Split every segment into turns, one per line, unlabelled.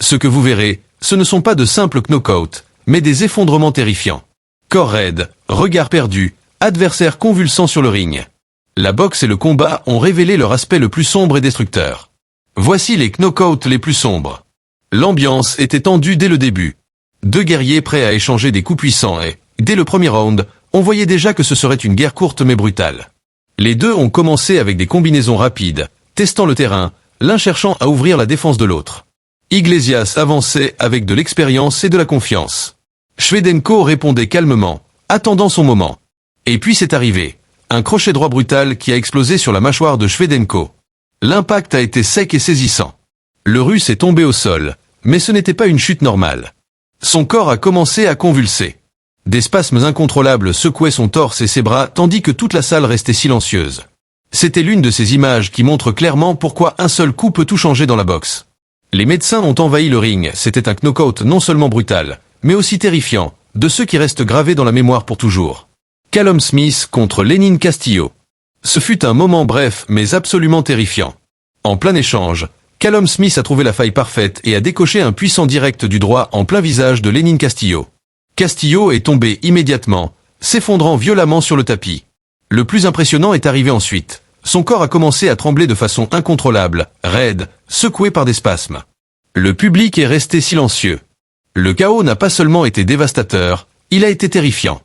Ce que vous verrez, ce ne sont pas de simples knockouts, mais des effondrements terrifiants. Corps raide, regard perdu, adversaire convulsant sur le ring. La boxe et le combat ont révélé leur aspect le plus sombre et destructeur. Voici les knockouts les plus sombres. L'ambiance était tendue dès le début. Deux guerriers prêts à échanger des coups puissants et, dès le premier round, on voyait déjà que ce serait une guerre courte mais brutale. Les deux ont commencé avec des combinaisons rapides, testant le terrain, l'un cherchant à ouvrir la défense de l'autre. Iglesias avançait avec de l'expérience et de la confiance. Shevchenko répondait calmement, attendant son moment. Et puis c'est arrivé. Un crochet droit brutal qui a explosé sur la mâchoire de Shevchenko. L'impact a été sec et saisissant. Le Russe est tombé au sol, mais ce n'était pas une chute normale. Son corps a commencé à convulser. Des spasmes incontrôlables secouaient son torse et ses bras tandis que toute la salle restait silencieuse. C'était l'une de ces images qui montrent clairement pourquoi un seul coup peut tout changer dans la boxe. Les médecins ont envahi le ring, c'était un knockout non seulement brutal, mais aussi terrifiant, de ceux qui restent gravés dans la mémoire pour toujours. Callum Smith contre Lenin Castillo. Ce fut un moment bref mais absolument terrifiant. En plein échange, Callum Smith a trouvé la faille parfaite et a décoché un puissant direct du droit en plein visage de Lenin Castillo. Castillo est tombé immédiatement, s'effondrant violemment sur le tapis. Le plus impressionnant est arrivé ensuite. Son corps a commencé à trembler de façon incontrôlable, raide, secoué par des spasmes. Le public est resté silencieux. Le chaos n'a pas seulement été dévastateur, il a été terrifiant.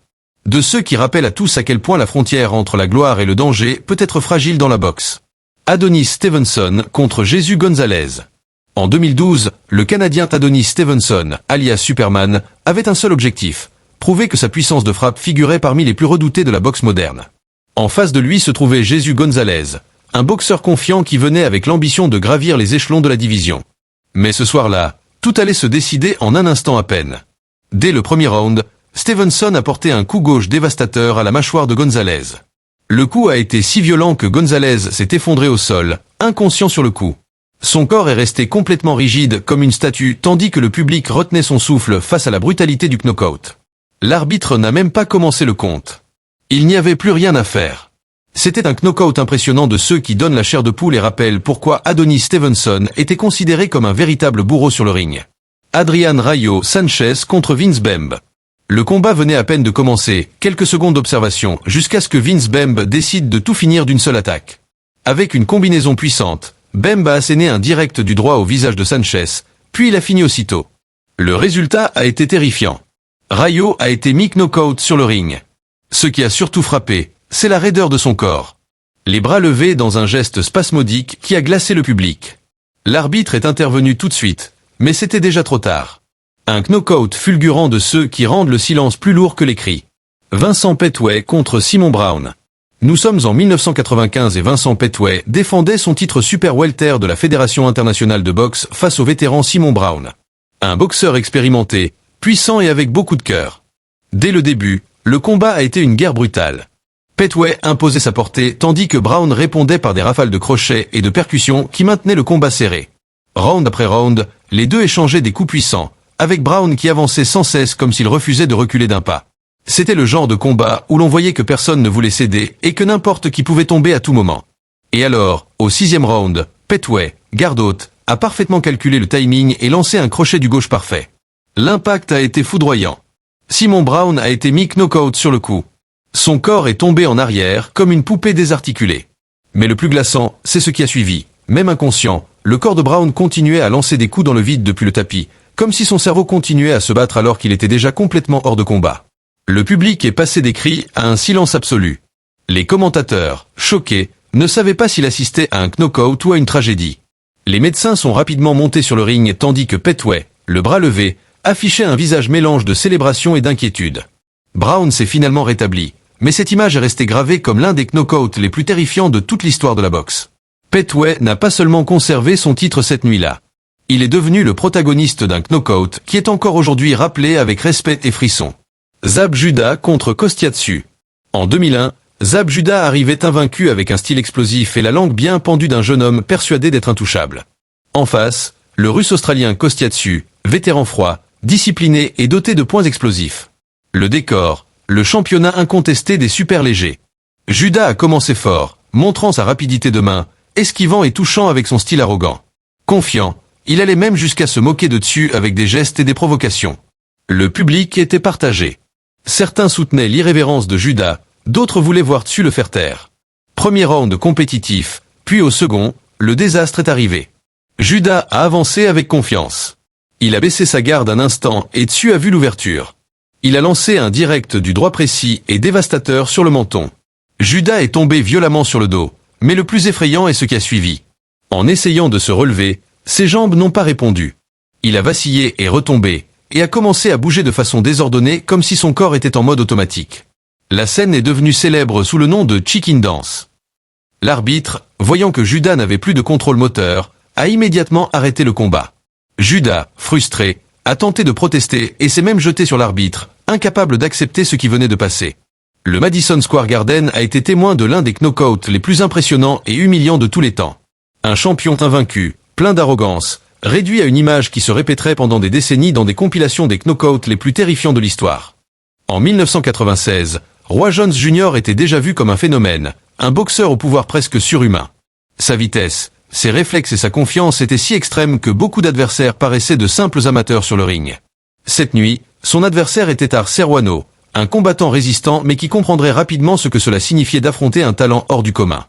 De ceux qui rappellent à tous à quel point la frontière entre la gloire et le danger peut être fragile dans la boxe. Adonis Stevenson contre Jesus Gonzalez. En 2012, le Canadien Adonis Stevenson, alias Superman, avait un seul objectif, prouver que sa puissance de frappe figurait parmi les plus redoutés de la boxe moderne. En face de lui se trouvait Jesus Gonzalez, un boxeur confiant qui venait avec l'ambition de gravir les échelons de la division. Mais ce soir-là, tout allait se décider en un instant à peine. Dès le premier round, Stevenson a porté un coup gauche dévastateur à la mâchoire de Gonzalez. Le coup a été si violent que Gonzalez s'est effondré au sol, inconscient sur le coup. Son corps est resté complètement rigide comme une statue tandis que le public retenait son souffle face à la brutalité du knockout. L'arbitre n'a même pas commencé le compte. Il n'y avait plus rien à faire. C'était un knockout impressionnant de ceux qui donnent la chair de poule et rappellent pourquoi Adonis Stevenson était considéré comme un véritable bourreau sur le ring. Adrian Rayo Sanchez contre Vince Bembe. Le combat venait à peine de commencer, quelques secondes d'observation, jusqu'à ce que Vince Bembe décide de tout finir d'une seule attaque. Avec une combinaison puissante, Bembe a asséné un direct du droit au visage de Sanchez, puis il a fini aussitôt. Le résultat a été terrifiant. Rayo a été mis knockout sur le ring. Ce qui a surtout frappé, c'est la raideur de son corps. Les bras levés dans un geste spasmodique qui a glacé le public. L'arbitre est intervenu tout de suite, mais c'était déjà trop tard. Un knockout fulgurant de ceux qui rendent le silence plus lourd que les cris. Vincent Pettway contre Simon Brown. Nous sommes en 1995 et Vincent Pettway défendait son titre super welter de la Fédération internationale de boxe face au vétéran Simon Brown. Un boxeur expérimenté, puissant et avec beaucoup de cœur. Dès le début, le combat a été une guerre brutale. Pettway imposait sa portée tandis que Brown répondait par des rafales de crochets et de percussions qui maintenaient le combat serré. Round après round, les deux échangeaient des coups puissants, avec Brown qui avançait sans cesse comme s'il refusait de reculer d'un pas. C'était le genre de combat où l'on voyait que personne ne voulait céder et que n'importe qui pouvait tomber à tout moment. Et alors, au 6e round, Pettway, garde haute, a parfaitement calculé le timing et lancé un crochet du gauche parfait. L'impact a été foudroyant. Simon Brown a été mis knockout sur le coup. Son corps est tombé en arrière comme une poupée désarticulée. Mais le plus glaçant, c'est ce qui a suivi. Même inconscient, le corps de Brown continuait à lancer des coups dans le vide depuis le tapis, comme si son cerveau continuait à se battre alors qu'il était déjà complètement hors de combat. Le public est passé des cris à un silence absolu. Les commentateurs, choqués, ne savaient pas s'il assistait à un knockout ou à une tragédie. Les médecins sont rapidement montés sur le ring tandis que Pettway, le bras levé, affichait un visage mélange de célébration et d'inquiétude. Brown s'est finalement rétabli, mais cette image est restée gravée comme l'un des knockouts les plus terrifiants de toute l'histoire de la boxe. Pettway n'a pas seulement conservé son titre cette nuit-là. Il est devenu le protagoniste d'un knockout qui est encore aujourd'hui rappelé avec respect et frisson. Zab Judah contre Kostiatsu. En 2001, Zab Judah arrivait invaincu avec un style explosif et la langue bien pendue d'un jeune homme persuadé d'être intouchable. En face, le Russe australien Kostiatsu, vétéran froid, discipliné et doté de points explosifs. Le décor, le championnat incontesté des super légers. Judah a commencé fort, montrant sa rapidité de main, esquivant et touchant avec son style arrogant. Confiant, Il allait même jusqu'à se moquer de dessus avec des gestes et des provocations. Le public était partagé. Certains soutenaient l'irrévérence de Judas, d'autres voulaient voir Tsu le faire taire. Premier round compétitif, puis au second, le désastre est arrivé. Judas a avancé avec confiance. Il a baissé sa garde un instant et Tsu a vu l'ouverture. Il a lancé un direct du droit précis et dévastateur sur le menton. Judas est tombé violemment sur le dos, mais le plus effrayant est ce qui a suivi. En essayant de se relever, ses jambes n'ont pas répondu. Il a vacillé et retombé, et a commencé à bouger de façon désordonnée comme si son corps était en mode automatique. La scène est devenue célèbre sous le nom de Chicken Dance. L'arbitre, voyant que Judas n'avait plus de contrôle moteur, a immédiatement arrêté le combat. Judas, frustré, a tenté de protester et s'est même jeté sur l'arbitre, incapable d'accepter ce qui venait de passer. Le Madison Square Garden a été témoin de l'un des knockouts les plus impressionnants et humiliants de tous les temps. Un champion invaincu, plein d'arrogance, réduit à une image qui se répéterait pendant des décennies dans des compilations des knockouts les plus terrifiants de l'histoire. En 1996, Roy Jones Jr. était déjà vu comme un phénomène, un boxeur au pouvoir presque surhumain. Sa vitesse, ses réflexes et sa confiance étaient si extrêmes que beaucoup d'adversaires paraissaient de simples amateurs sur le ring. Cette nuit, son adversaire était Art Ceruano, un combattant résistant mais qui comprendrait rapidement ce que cela signifiait d'affronter un talent hors du commun.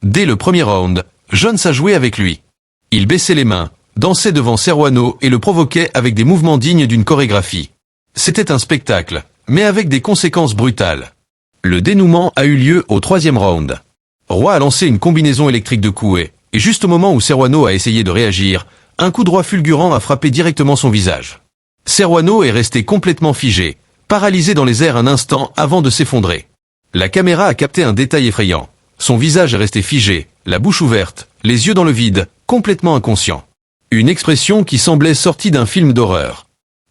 Dès le premier round, Jones a joué avec lui. Il baissait les mains, dansait devant Ceruano et le provoquait avec des mouvements dignes d'une chorégraphie. C'était un spectacle, mais avec des conséquences brutales. Le dénouement a eu lieu au troisième round. Roy a lancé une combinaison électrique de coups et juste au moment où Ceruano a essayé de réagir, un coup droit fulgurant a frappé directement son visage. Ceruano est resté complètement figé, paralysé dans les airs un instant avant de s'effondrer. La caméra a capté un détail effrayant. Son visage est resté figé, la bouche ouverte, les yeux dans le vide, complètement inconscient. Une expression qui semblait sortie d'un film d'horreur.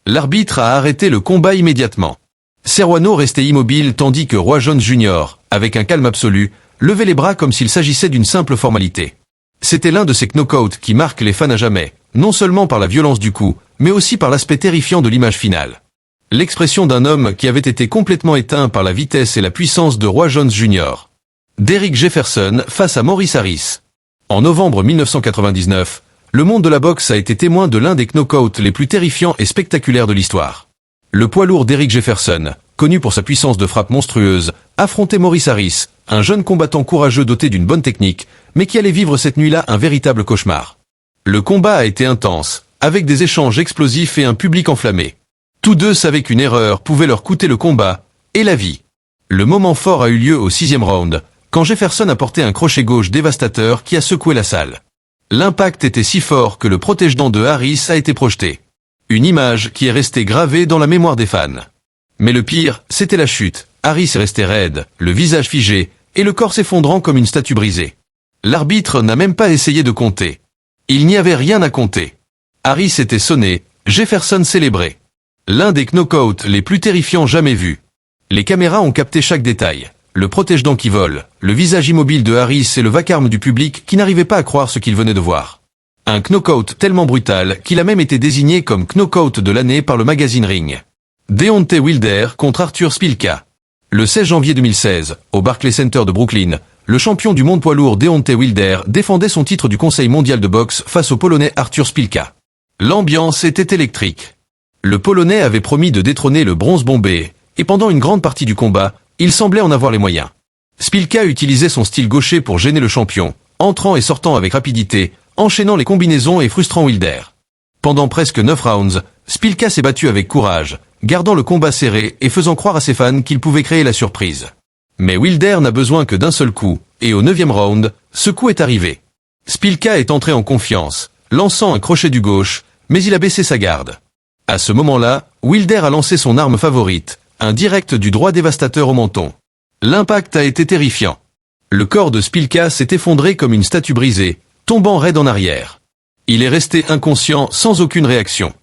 L'arbitre a arrêté le combat immédiatement. Ceruano restait immobile tandis que Roy Jones Jr., avec un calme absolu, levait les bras comme s'il s'agissait d'une simple formalité. C'était l'un de ces knockouts qui marquent les fans à jamais, non seulement par la violence du coup, mais aussi par l'aspect terrifiant de l'image finale. L'expression d'un homme qui avait été complètement éteint par la vitesse et la puissance de Roy Jones Jr. Derrick Jefferson face à Maurice Harris. En novembre 1999, le monde de la boxe a été témoin de l'un des knockouts les plus terrifiants et spectaculaires de l'histoire. Le poids lourd Derrick Jefferson, connu pour sa puissance de frappe monstrueuse, affrontait Maurice Harris, un jeune combattant courageux doté d'une bonne technique, mais qui allait vivre cette nuit-là un véritable cauchemar. Le combat a été intense, avec des échanges explosifs et un public enflammé. Tous deux savaient qu'une erreur pouvait leur coûter le combat et la vie. Le moment fort a eu lieu au sixième round, quand Jefferson a porté un crochet gauche dévastateur qui a secoué la salle. L'impact était si fort que le protège-dents de Harris a été projeté. Une image qui est restée gravée dans la mémoire des fans. Mais le pire, c'était la chute. Harris est resté raide, le visage figé, et le corps s'effondrant comme une statue brisée. L'arbitre n'a même pas essayé de compter. Il n'y avait rien à compter. Harris était sonné, Jefferson célébré. L'un des knockouts les plus terrifiants jamais vus. Les caméras ont capté chaque détail. Le protège-dents qui vole, le visage immobile de Harris et le vacarme du public qui n'arrivait pas à croire ce qu'il venait de voir. Un knockout tellement brutal qu'il a même été désigné comme knockout de l'année par le magazine Ring. Deontay Wilder contre Arthur Szpilka. Le 16 janvier 2016, au Barclays Center de Brooklyn, le champion du monde poids lourd Deontay Wilder défendait son titre du Conseil mondial de boxe face au Polonais Arthur Szpilka. L'ambiance était électrique. Le Polonais avait promis de détrôner le bronze bombé, et pendant une grande partie du combat, il semblait en avoir les moyens. Szpilka utilisait son style gaucher pour gêner le champion, entrant et sortant avec rapidité, enchaînant les combinaisons et frustrant Wilder. Pendant presque 9 rounds, Szpilka s'est battu avec courage, gardant le combat serré et faisant croire à ses fans qu'il pouvait créer la surprise. Mais Wilder n'a besoin que d'un seul coup, et au 9e round, ce coup est arrivé. Szpilka est entré en confiance, lançant un crochet du gauche, mais il a baissé sa garde. À ce moment-là, Wilder a lancé son arme favorite, un direct du droit dévastateur au menton. L'impact a été terrifiant. Le corps de Szpilka s'est effondré comme une statue brisée, tombant raide en arrière. Il est resté inconscient sans aucune réaction.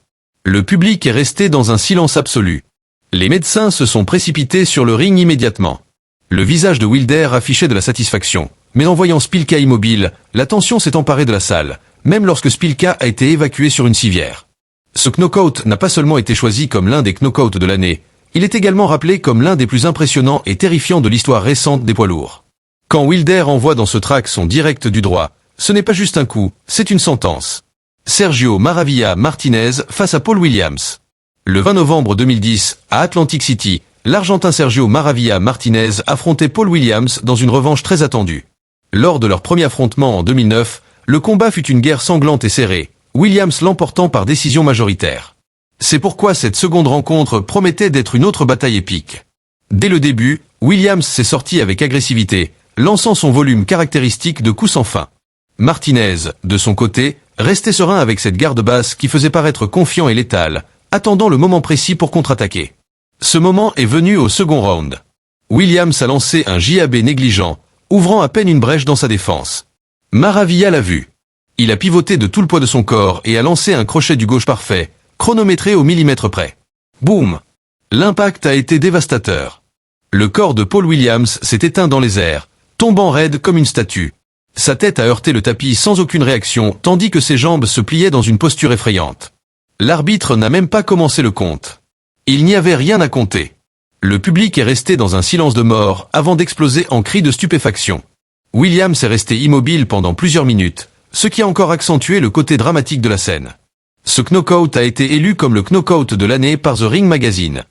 Le public est resté dans un silence absolu. Les médecins se sont précipités sur le ring immédiatement. Le visage de Wilder affichait de la satisfaction, mais en voyant Szpilka immobile, la tension s'est emparée de la salle, même lorsque Szpilka a été évacué sur une civière. Ce knockout n'a pas seulement été choisi comme l'un des knockouts de l'année, il est également rappelé comme l'un des plus impressionnants et terrifiants de l'histoire récente des poids lourds. Quand Wilder envoie dans ce track son direct du droit, ce n'est pas juste un coup, c'est une sentence. Sergio Maravilla Martinez face à Paul Williams. Le 20 novembre 2010, à Atlantic City, l'Argentin Sergio Maravilla Martinez affrontait Paul Williams dans une revanche très attendue. Lors de leur premier affrontement en 2009, le combat fut une guerre sanglante et serrée, Williams l'emportant par décision majoritaire. C'est pourquoi cette seconde rencontre promettait d'être une autre bataille épique. Dès le début, Williams s'est sorti avec agressivité, lançant son volume caractéristique de coups sans fin. Martinez, de son côté, restait serein avec cette garde basse qui faisait paraître confiant et létal, attendant le moment précis pour contre-attaquer. Ce moment est venu au second round. Williams a lancé un jab négligent, ouvrant à peine une brèche dans sa défense. Maravilla l'a vu. Il a pivoté de tout le poids de son corps et a lancé un crochet du gauche parfait, chronométré au millimètre près. Boum! L'impact a été dévastateur. Le corps de Paul Williams s'est éteint dans les airs, tombant raide comme une statue. Sa tête a heurté le tapis sans aucune réaction, tandis que ses jambes se pliaient dans une posture effrayante. L'arbitre n'a même pas commencé le compte. Il n'y avait rien à compter. Le public est resté dans un silence de mort avant d'exploser en cris de stupéfaction. Williams est resté immobile pendant plusieurs minutes, ce qui a encore accentué le côté dramatique de la scène. Ce knockout a été élu comme le knockout de l'année par The Ring Magazine.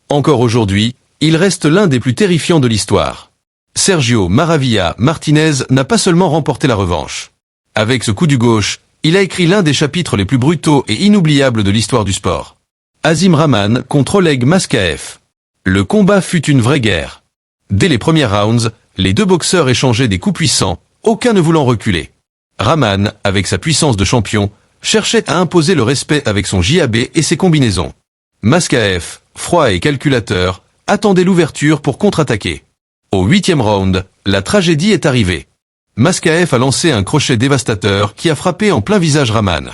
Encore aujourd'hui, il reste l'un des plus terrifiants de l'histoire. Sergio Maravilla Martinez n'a pas seulement remporté la revanche. Avec ce coup du gauche, il a écrit l'un des chapitres les plus brutaux et inoubliables de l'histoire du sport. Azim Rahman contre Oleg Maskaev. Le combat fut une vraie guerre. Dès les premiers rounds, les deux boxeurs échangeaient des coups puissants, aucun ne voulant reculer. Rahman, avec sa puissance de champion, cherchait à imposer le respect avec son jab et ses combinaisons. Maskaev, froid et calculateur, attendait l'ouverture pour contre-attaquer. Au 8e round, la tragédie est arrivée. Maskaev a lancé un crochet dévastateur qui a frappé en plein visage Rahman.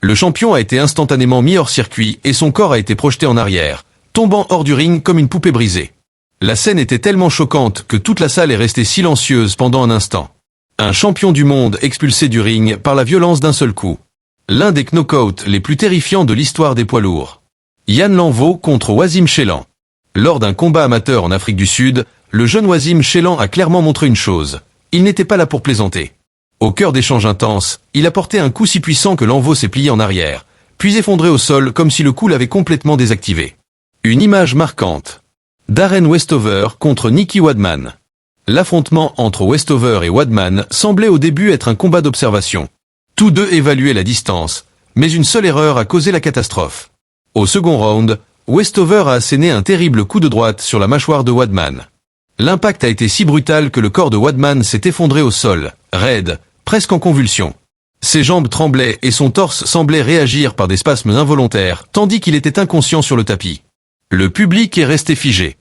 Le champion a été instantanément mis hors circuit et son corps a été projeté en arrière, tombant hors du ring comme une poupée brisée. La scène était tellement choquante que toute la salle est restée silencieuse pendant un instant. Un champion du monde expulsé du ring par la violence d'un seul coup. L'un des knockouts les plus terrifiants de l'histoire des poids lourds. Yann Lanvaux contre Wasim Chelan. Lors d'un combat amateur en Afrique du Sud, le jeune Wasim Chelan a clairement montré une chose. Il n'était pas là pour plaisanter. Au cœur d'échanges intenses, il a porté un coup si puissant que Lanvaux s'est plié en arrière, puis effondré au sol comme si le coup l'avait complètement désactivé. Une image marquante. Darren Westover contre Nicky Wadman. L'affrontement entre Westover et Wadman semblait au début être un combat d'observation. Tous deux évaluaient la distance, mais une seule erreur a causé la catastrophe. Au second round, Westover a asséné un terrible coup de droite sur la mâchoire de Wadman. L'impact a été si brutal que le corps de Wadman s'est effondré au sol, raide, presque en convulsion. Ses jambes tremblaient et son torse semblait réagir par des spasmes involontaires, tandis qu'il était inconscient sur le tapis. Le public est resté figé.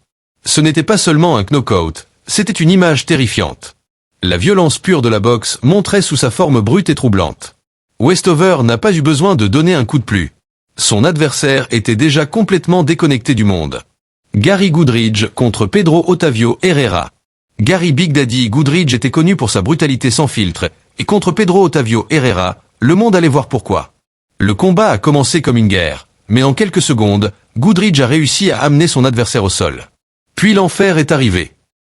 Ce n'était pas seulement un knockout, c'était une image terrifiante. La violence pure de la boxe montrait sous sa forme brute et troublante. Westover n'a pas eu besoin de donner un coup de plus. Son adversaire était déjà complètement déconnecté du monde. Gary Goodridge contre Pedro Otavio Herrera. Gary Big Daddy Goodridge était connu pour sa brutalité sans filtre, et contre Pedro Otavio Herrera, le monde allait voir pourquoi. Le combat a commencé comme une guerre, mais en quelques secondes, Goodridge a réussi à amener son adversaire au sol. Puis l'enfer est arrivé.